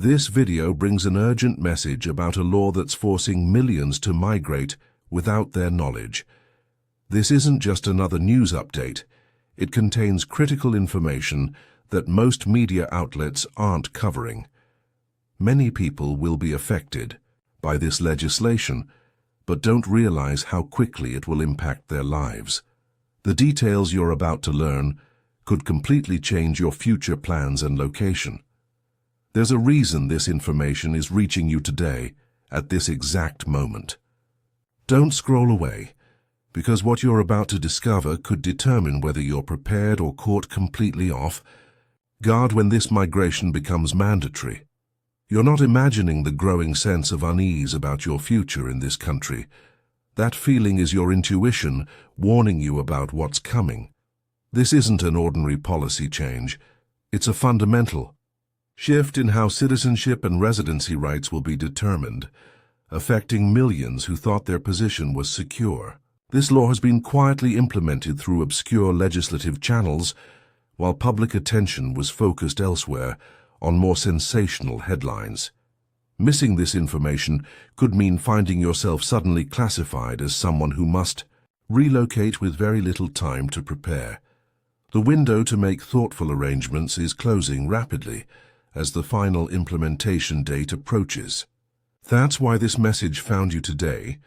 This video brings an urgent message about a law that's forcing millions to migrate without their knowledge. This isn't just another news update. It contains critical information that most media outlets aren't covering. Many people will be affected by this legislation, but don't realize how quickly it will impact their lives. The details you're about to learn could completely change your future plans and location. There's a reason this information is reaching you today, at this exact moment. Don't scroll away, because what you're about to discover could determine whether you're prepared or caught completely off guard when this migration becomes mandatory. You're not imagining the growing sense of unease about your future in this country. That feeling is your intuition warning you about what's coming. This isn't an ordinary policy change. It's a fundamental shift in how citizenship and residency rights will be determined, affecting millions who thought their position was secure. This law has been quietly implemented through obscure legislative channels, while public attention was focused elsewhere on more sensational headlines. Missing this information could mean finding yourself suddenly classified as someone who must relocate with very little time to prepare. The window to make thoughtful arrangements is closing rapidly as the final implementation date approaches. That's why this message found you today,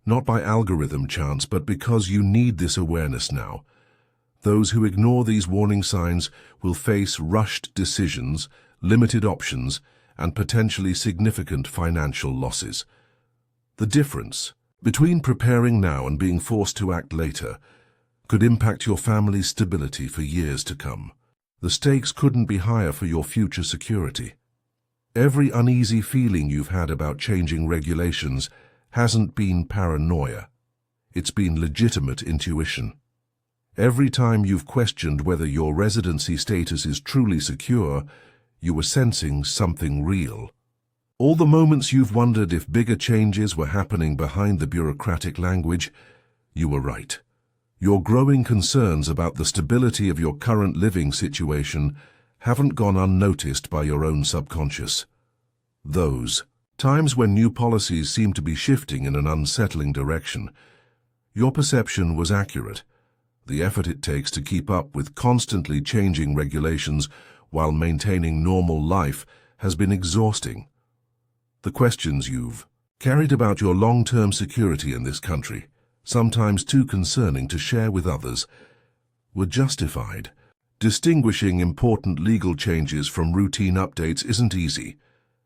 not by algorithm chance, but because you need this awareness now. Those who ignore these warning signs will face rushed decisions, limited options, and potentially significant financial losses. The difference between preparing now and being forced to act later could impact your family's stability for years to come. The stakes couldn't be higher for your future security. Every uneasy feeling you've had about changing regulations hasn't been paranoia. It's been legitimate intuition. Every time you've questioned whether your residency status is truly secure, you were sensing something real. All the moments you've wondered if bigger changes were happening behind the bureaucratic language, you were right. Your growing concerns about the stability of your current living situation haven't gone unnoticed by your own subconscious. Those times when new policies seem to be shifting in an unsettling direction, your perception was accurate. The effort it takes to keep up with constantly changing regulations while maintaining normal life has been exhausting. The questions you've carried about your long-term security in this country, sometimes too concerning to share with others, were justified. Distinguishing important legal changes from routine updates isn't easy,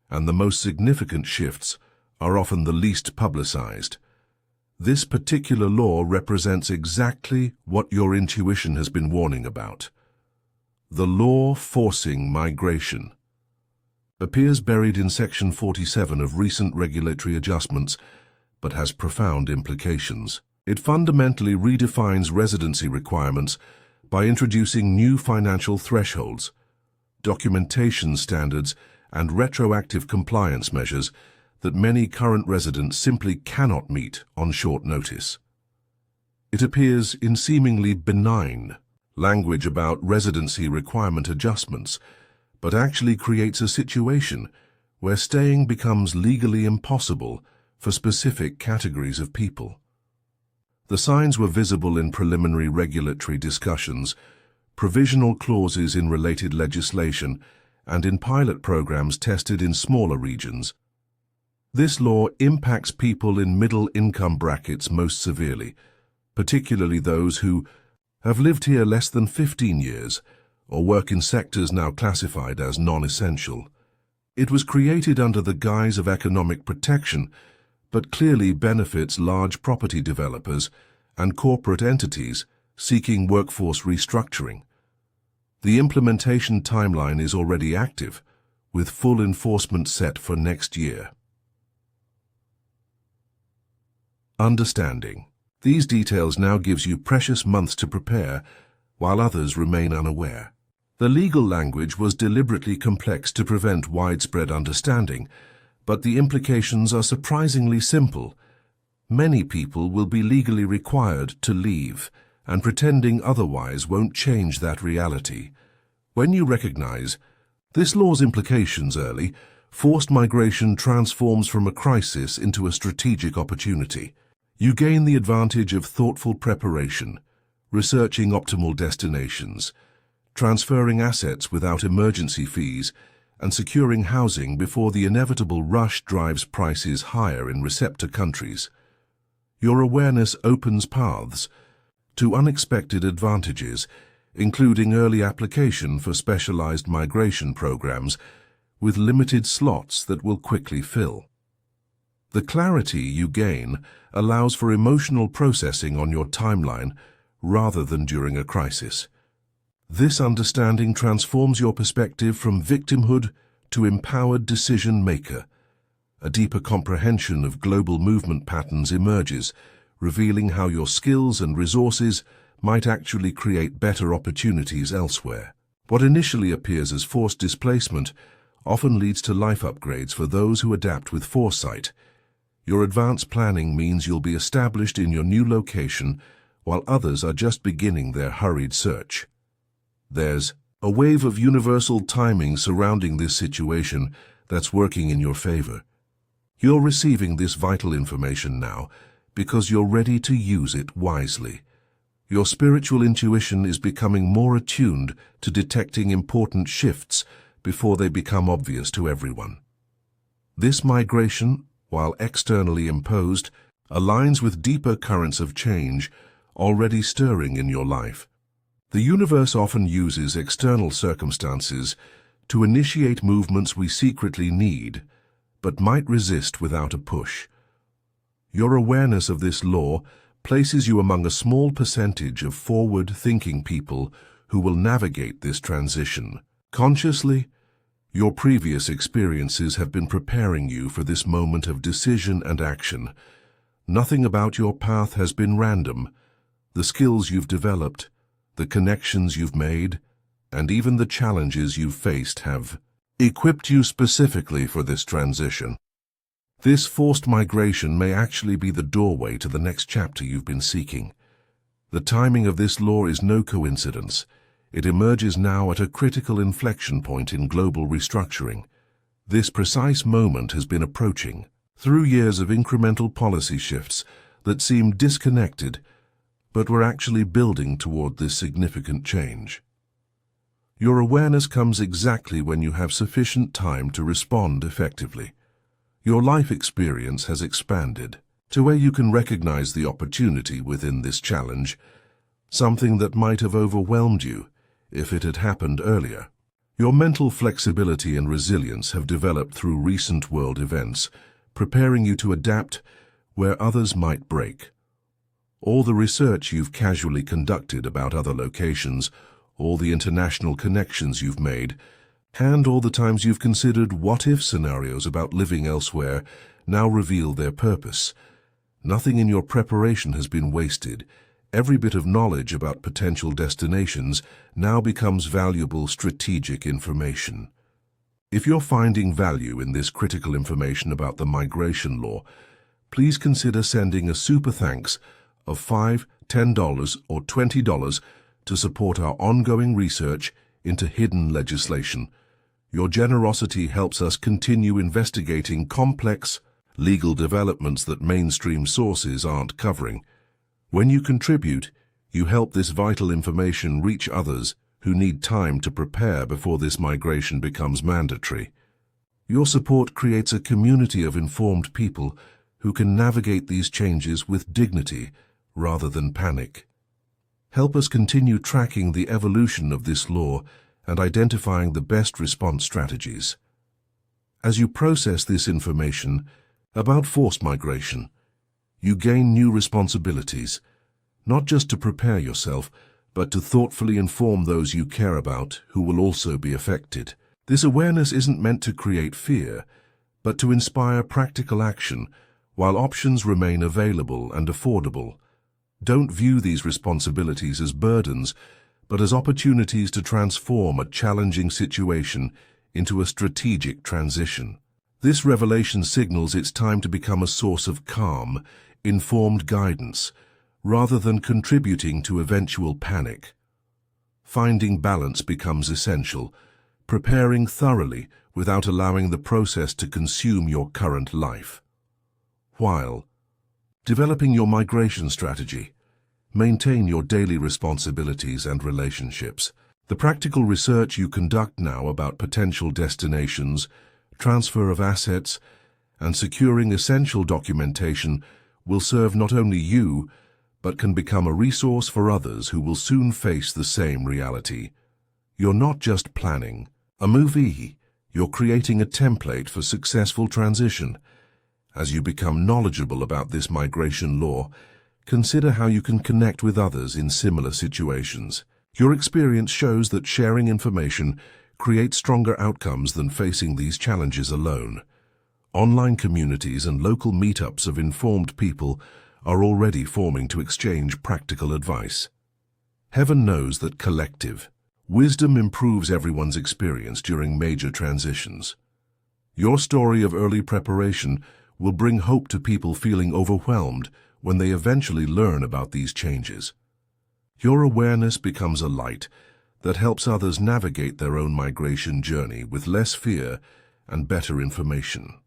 and the most significant shifts are often the least publicized. This particular law represents exactly what your intuition has been warning about. The law forcing migration appears buried in Section 47 of recent regulatory adjustments, but has profound implications. It fundamentally redefines residency requirements by introducing new financial thresholds, documentation standards, and retroactive compliance measures that many current residents simply cannot meet on short notice. It appears in seemingly benign language about residency requirement adjustments, but actually creates a situation where staying becomes legally impossible for specific categories of people. The signs were visible in preliminary regulatory discussions, provisional clauses in related legislation, and in pilot programs tested in smaller regions. This law impacts people in middle-income brackets most severely, particularly those who have lived here less than 15 years or work in sectors now classified as non-essential. It was created under the guise of economic protection, but clearly benefits large property developers and corporate entities seeking workforce restructuring. The implementation timeline is already active, with full enforcement set for next year. Understanding these details now gives you precious months to prepare, while others remain unaware. The legal language was deliberately complex to prevent widespread understanding, but the implications are surprisingly simple. Many people will be legally required to leave, and pretending otherwise won't change that reality. When you recognize this law's implications early, forced migration transforms from a crisis into a strategic opportunity. You gain the advantage of thoughtful preparation, researching optimal destinations, transferring assets without emergency fees, and securing housing before the inevitable rush drives prices higher in receptor countries. Your awareness opens paths to unexpected advantages, including early application for specialized migration programs with limited slots that will quickly fill. The clarity you gain allows for emotional processing on your timeline rather than during a crisis. This understanding transforms your perspective from victimhood to empowered decision-maker. A deeper comprehension of global movement patterns emerges, revealing how your skills and resources might actually create better opportunities elsewhere. What initially appears as forced displacement often leads to life upgrades for those who adapt with foresight. Your advanced planning means you'll be established in your new location while others are just beginning their hurried search. There's a wave of universal timing surrounding this situation that's working in your favor. You're receiving this vital information now because you're ready to use it wisely. Your spiritual intuition is becoming more attuned to detecting important shifts before they become obvious to everyone. This migration, while externally imposed, aligns with deeper currents of change already stirring in your life. The universe often uses external circumstances to initiate movements we secretly need, but might resist without a push. Your awareness of this law places you among a small percentage of forward-thinking people who will navigate this transition. Consciously, your previous experiences have been preparing you for this moment of decision and action. Nothing about your path has been random. The skills you've developed, the connections you've made, and even the challenges you've faced have equipped you specifically for this transition. This forced migration may actually be the doorway to the next chapter you've been seeking. The timing of this law is no coincidence. It emerges now at a critical inflection point in global restructuring. This precise moment has been approaching through years of incremental policy shifts that seemed disconnected, but were actually building toward this significant change. Your awareness comes exactly when you have sufficient time to respond effectively. Your life experience has expanded to where you can recognize the opportunity within this challenge, something that might have overwhelmed you if it had happened earlier. Your mental flexibility and resilience have developed through recent world events, preparing you to adapt where others might break. All the research you've casually conducted about other locations, all the international connections you've made, and all the times you've considered what-if scenarios about living elsewhere now reveal their purpose. Nothing in your preparation has been wasted. Every bit of knowledge about potential destinations now becomes valuable strategic information. If you're finding value in this critical information about the migration law, please consider sending a super thanks of $5, $10, or $20 to support our ongoing research into hidden legislation. Your generosity helps us continue investigating complex legal developments that mainstream sources aren't covering. When you contribute, you help this vital information reach others who need time to prepare before this migration becomes mandatory. Your support creates a community of informed people who can navigate these changes with dignity rather than panic. Help us continue tracking the evolution of this law and identifying the best response strategies. As you process this information about forced migration, you gain new responsibilities, not just to prepare yourself, but to thoughtfully inform those you care about who will also be affected. This awareness isn't meant to create fear, but to inspire practical action while options remain available and affordable. Don't view these responsibilities as burdens, but as opportunities to transform a challenging situation into a strategic transition. This revelation signals it's time to become a source of calm, informed guidance, rather than contributing to eventual panic. Finding balance becomes essential, preparing thoroughly without allowing the process to consume your current life. While developing your migration strategy, maintain your daily responsibilities and relationships. The practical research you conduct now about potential destinations, transfer of assets, and securing essential documentation will serve not only you, but can become a resource for others who will soon face the same reality. You're not just planning a movie, you're creating a template for successful transition. As you become knowledgeable about this migration law, consider how you can connect with others in similar situations. Your experience shows that sharing information creates stronger outcomes than facing these challenges alone. Online communities and local meetups of informed people are already forming to exchange practical advice. Heaven knows that collective wisdom improves everyone's experience during major transitions. Your story of early preparation will bring hope to people feeling overwhelmed when they eventually learn about these changes. Your awareness becomes a light that helps others navigate their own migration journey with less fear and better information.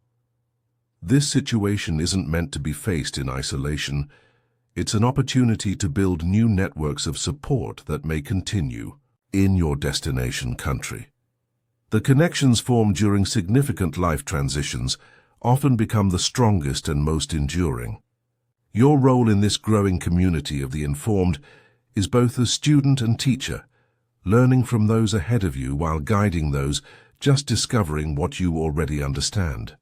This situation isn't meant to be faced in isolation. It's an opportunity to build new networks of support that may continue in your destination country. The connections formed during significant life transitions often become the strongest and most enduring. Your role in this growing community of the informed is both as student and teacher, learning from those ahead of you while guiding those just discovering what you already understand.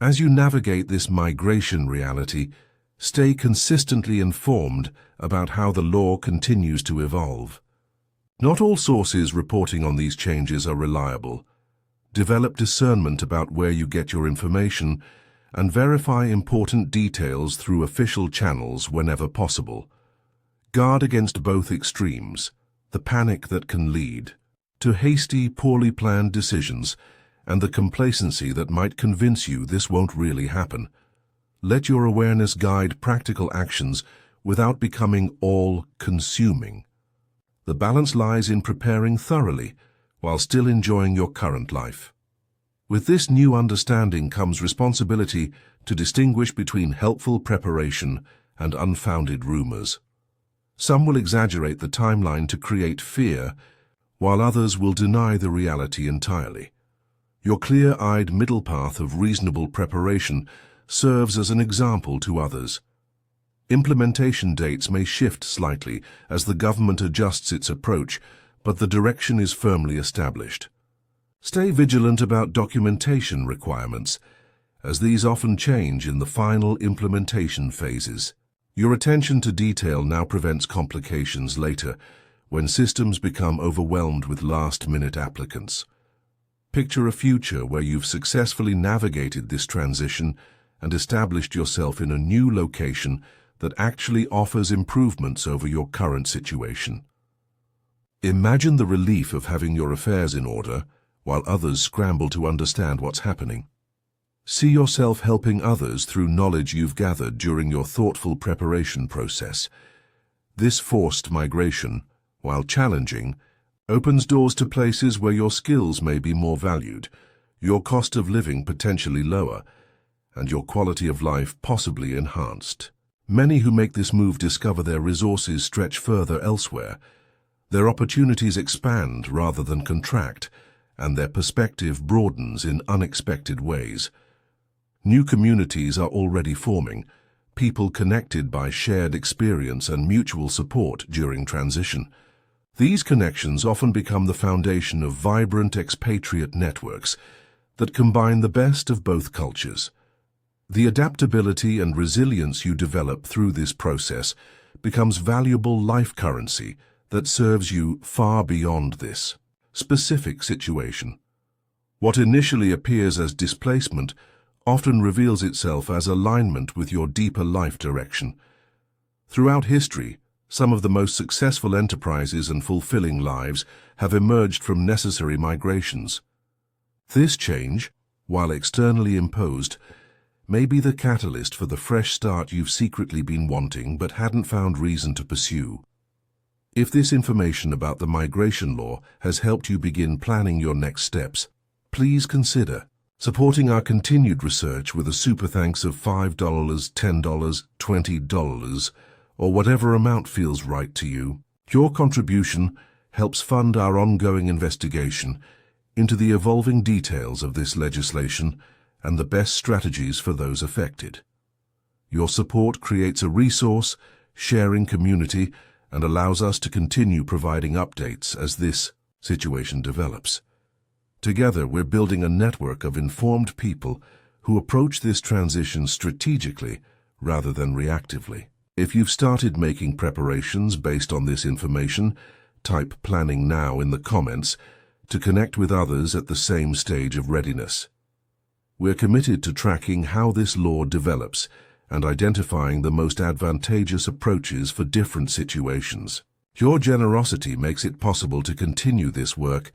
As you navigate this migration reality, stay consistently informed about how the law continues to evolve. Not all sources reporting on these changes are reliable. Develop discernment about where you get your information and verify important details through official channels whenever possible. Guard against both extremes, the panic that can lead to hasty, poorly planned decisions and the complacency that might convince you this won't really happen. Let your awareness guide practical actions without becoming all-consuming. The balance lies in preparing thoroughly while still enjoying your current life. With this new understanding comes responsibility to distinguish between helpful preparation and unfounded rumors. Some will exaggerate the timeline to create fear, while others will deny the reality entirely. Your clear-eyed middle path of reasonable preparation serves as an example to others. Implementation dates may shift slightly as the government adjusts its approach, but the direction is firmly established. Stay vigilant about documentation requirements, as these often change in the final implementation phases. Your attention to detail now prevents complications later, when systems become overwhelmed with last-minute applicants. Picture a future where you've successfully navigated this transition and established yourself in a new location that actually offers improvements over your current situation. Imagine the relief of having your affairs in order while others scramble to understand what's happening. See yourself helping others through knowledge you've gathered during your thoughtful preparation process. This forced migration, while challenging, opens doors to places where your skills may be more valued, your cost of living potentially lower, and your quality of life possibly enhanced. Many who make this move discover their resources stretch further elsewhere. Their opportunities expand rather than contract, and their perspective broadens in unexpected ways. New communities are already forming, people connected by shared experience and mutual support during transition. These connections often become the foundation of vibrant expatriate networks that combine the best of both cultures. The adaptability and resilience you develop through this process becomes valuable life currency that serves you far beyond this specific situation. What initially appears as displacement often reveals itself as alignment with your deeper life direction. Throughout history, some of the most successful enterprises and fulfilling lives have emerged from necessary migrations. This change, while externally imposed, may be the catalyst for the fresh start you've secretly been wanting but hadn't found reason to pursue. If this information about the migration law has helped you begin planning your next steps, please consider supporting our continued research with a super thanks of $5, $10, $20, or whatever amount feels right to you. Your contribution helps fund our ongoing investigation into the evolving details of this legislation and the best strategies for those affected. Your support creates a resource, sharing community, and allows us to continue providing updates as this situation develops. Together, we're building a network of informed people who approach this transition strategically rather than reactively. If you've started making preparations based on this information, type "planning now" in the comments to connect with others at the same stage of readiness. We're committed to tracking how this law develops and identifying the most advantageous approaches for different situations. Your generosity makes it possible to continue this work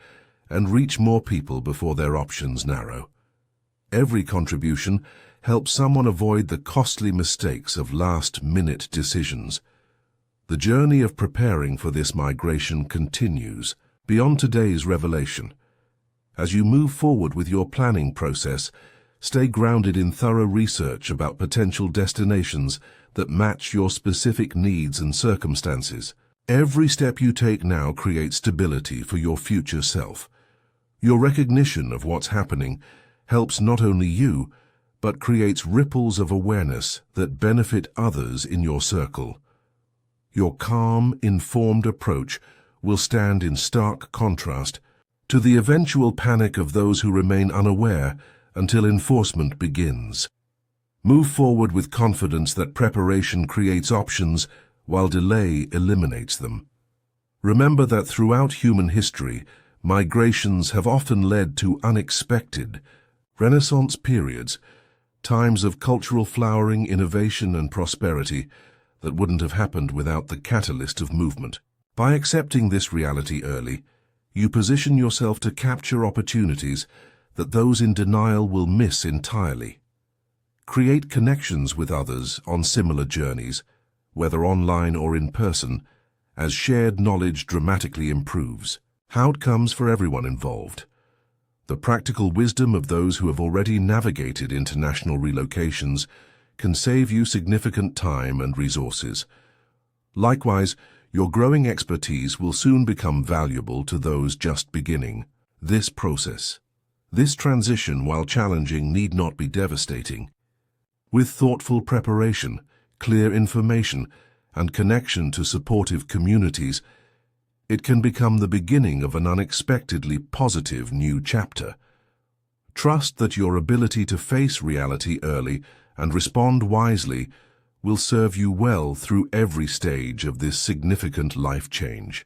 and reach more people before their options narrow. Every contribution helps someone avoid the costly mistakes of last-minute decisions. The journey of preparing for this migration continues beyond today's revelation. As you move forward with your planning process, stay grounded in thorough research about potential destinations that match your specific needs and circumstances. Every step you take now creates stability for your future self. Your recognition of what's happening helps not only you, but creates ripples of awareness that benefit others in your circle. Your calm, informed approach will stand in stark contrast to the eventual panic of those who remain unaware until enforcement begins. Move forward with confidence that preparation creates options while delay eliminates them. Remember that throughout human history, migrations have often led to unexpected Renaissance periods, times of cultural flowering, innovation, and prosperity that wouldn't have happened without the catalyst of movement. By accepting this reality early, you position yourself to capture opportunities that those in denial will miss entirely. Create connections with others on similar journeys, whether online or in person, as shared knowledge dramatically improves outcomes for everyone involved. The practical wisdom of those who have already navigated international relocations can save you significant time and resources. Likewise, your growing expertise will soon become valuable to those just beginning this process. This transition, while challenging, need not be devastating. With thoughtful preparation, clear information, and connection to supportive communities, it can become the beginning of an unexpectedly positive new chapter. Trust that your ability to face reality early and respond wisely will serve you well through every stage of this significant life change.